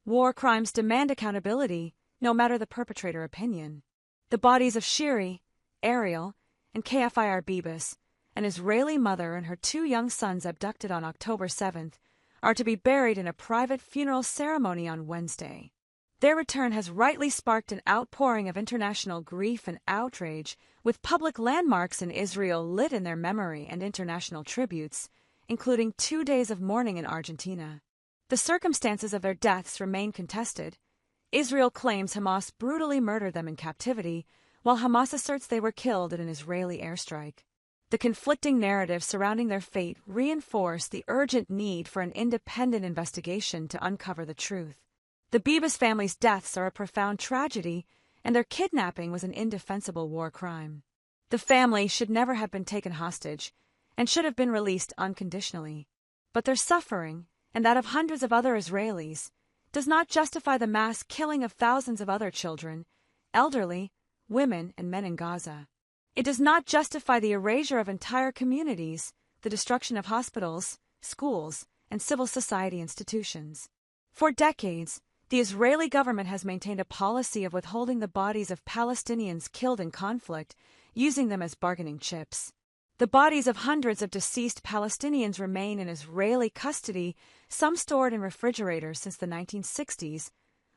War crimes demand accountability, no matter the perpetrator opinion. The bodies of Shiri, Ariel, and Kfir Bibas, an Israeli mother and her 2 young sons abducted on October 7th, are to be buried in a private funeral ceremony on Wednesday. Their return has rightly sparked an outpouring of international grief and outrage, with public landmarks in Israel lit in their memory and international tributes, including 2 days of mourning in Argentina. The circumstances of their deaths remain contested. Israel claims Hamas brutally murdered them in captivity, while Hamas asserts they were killed in an Israeli airstrike. The conflicting narratives surrounding their fate reinforce the urgent need for an independent investigation to uncover the truth. The Bibas family's deaths are a profound tragedy, and their kidnapping was an indefensible war crime. The family should never have been taken hostage and should have been released unconditionally. But their suffering, and that of hundreds of other Israelis, does not justify the mass killing of thousands of other children, elderly, women, and men in Gaza. It does not justify the erasure of entire communities, the destruction of hospitals, schools, and civil society institutions. For decades, the Israeli government has maintained a policy of withholding the bodies of Palestinians killed in conflict, using them as bargaining chips. The bodies of hundreds of deceased Palestinians remain in Israeli custody, some stored in refrigerators since the 1960s,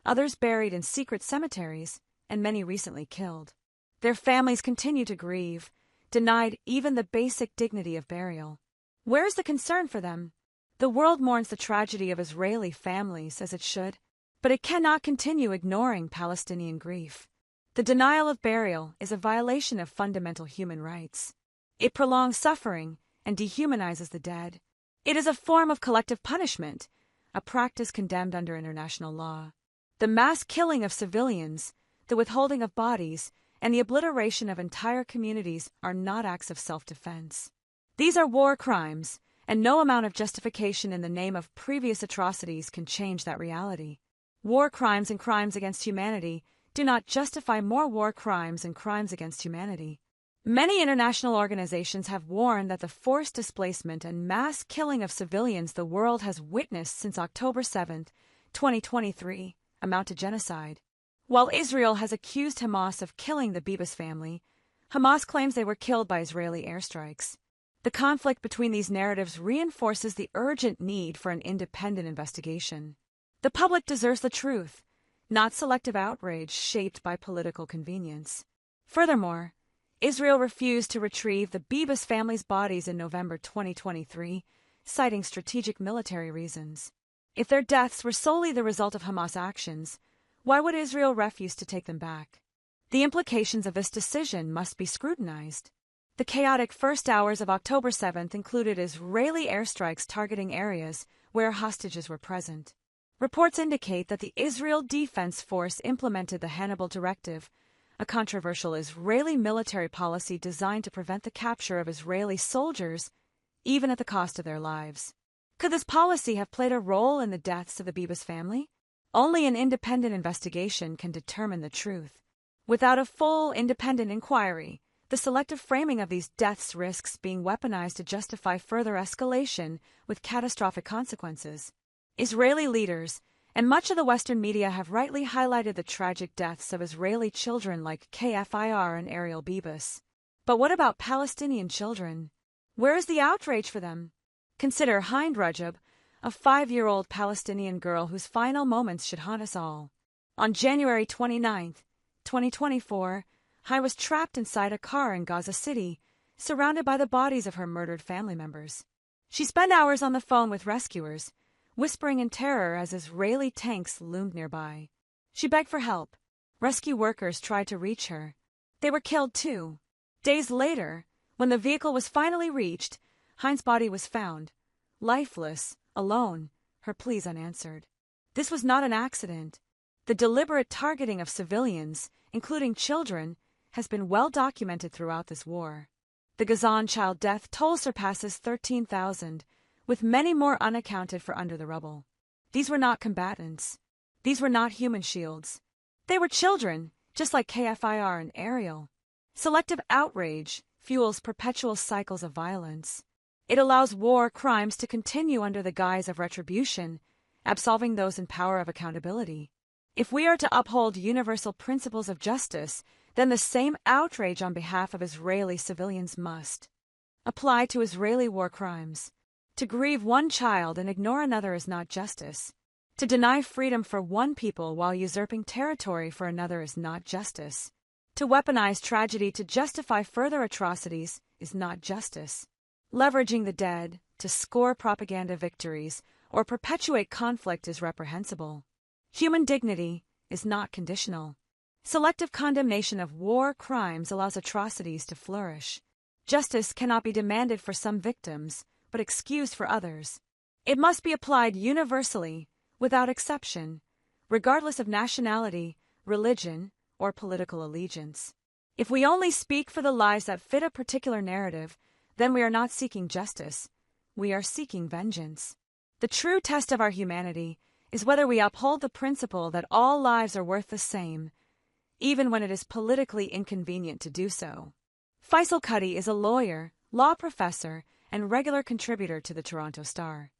others buried in secret cemeteries, and many recently killed. Their families continue to grieve, denied even the basic dignity of burial. Where is the concern for them? The world mourns the tragedy of Israeli families, as it should, but it cannot continue ignoring Palestinian grief. The denial of burial is a violation of fundamental human rights. It prolongs suffering and dehumanizes the dead. It is a form of collective punishment, a practice condemned under international law. The mass killing of civilians, the withholding of bodies, and the obliteration of entire communities are not acts of self-defense. These are war crimes, and no amount of justification in the name of previous atrocities can change that reality. War crimes and crimes against humanity do not justify more war crimes and crimes against humanity. Many international organizations have warned that the forced displacement and mass killing of civilians the world has witnessed since October 7, 2023, amount to genocide. While Israel has accused Hamas of killing the Bibas family, Hamas claims they were killed by Israeli airstrikes. The conflict between these narratives reinforces the urgent need for an independent investigation. The public deserves the truth, not selective outrage shaped by political convenience. Furthermore, Israel refused to retrieve the Bibas family's bodies in November 2023, citing strategic military reasons. If their deaths were solely the result of Hamas actions, why would Israel refuse to take them back? The implications of this decision must be scrutinized. The chaotic first hours of October 7th included Israeli airstrikes targeting areas where hostages were present. Reports indicate that the Israel Defense Force implemented the Hannibal Directive, a controversial Israeli military policy designed to prevent the capture of Israeli soldiers, even at the cost of their lives. Could this policy have played a role in the deaths of the Bibas family? Only an independent investigation can determine the truth. Without a full, independent inquiry, the selective framing of these deaths risks being weaponized to justify further escalation with catastrophic consequences. Israeli leaders and much of the Western media have rightly highlighted the tragic deaths of Israeli children like Kfir and Ariel Bibas. But what about Palestinian children? Where is the outrage for them? Consider Hind Rajab, a 5-year-old Palestinian girl whose final moments should haunt us all. On January 29, 2024, Hind was trapped inside a car in Gaza City, surrounded by the bodies of her murdered family members. She spent hours on the phone with rescuers, whispering in terror as Israeli tanks loomed nearby. She begged for help. Rescue workers tried to reach her. They were killed too. Days later, when the vehicle was finally reached, Hind's body was found, lifeless, alone, her pleas unanswered. This was not an accident. The deliberate targeting of civilians, including children, has been well documented throughout this war. The Gazan child death toll surpasses 13,000, with many more unaccounted for under the rubble. These were not combatants. These were not human shields. They were children, just like Kfir and Ariel. Selective outrage fuels perpetual cycles of violence. It allows war crimes to continue under the guise of retribution, absolving those in power of accountability. If we are to uphold universal principles of justice, then the same outrage on behalf of Israeli civilians must apply to Israeli war crimes. To grieve one child and ignore another is not justice. To deny freedom for one people while usurping territory for another is not justice. To weaponize tragedy to justify further atrocities is not justice. Leveraging the dead to score propaganda victories or perpetuate conflict is reprehensible. Human dignity is not conditional. Selective condemnation of war crimes allows atrocities to flourish. Justice cannot be demanded for some victims, but excused for others. It must be applied universally, without exception, regardless of nationality, religion, or political allegiance. If we only speak for the lives that fit a particular narrative, then we are not seeking justice. We are seeking vengeance. The true test of our humanity is whether we uphold the principle that all lives are worth the same, even when it is politically inconvenient to do so. Faisal Kutty is a lawyer, law professor, and regular contributor to the Toronto Star.